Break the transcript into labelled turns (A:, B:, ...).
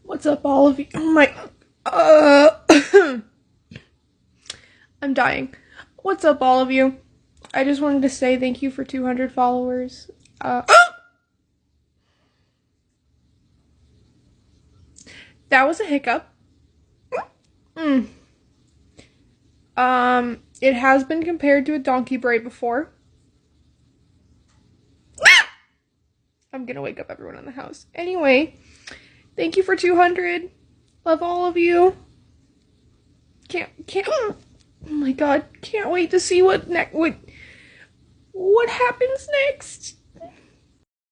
A: What's up, all of you? Oh my, uh, I'm dying. What's up, all of you? I just wanted to say thank you for 200 followers. That was a hiccup. It has been compared to a donkey braid before. I'm gonna wake up everyone in the house. Anyway, thank you for 200. Love all of you. Oh my god, can't wait to see what happens next.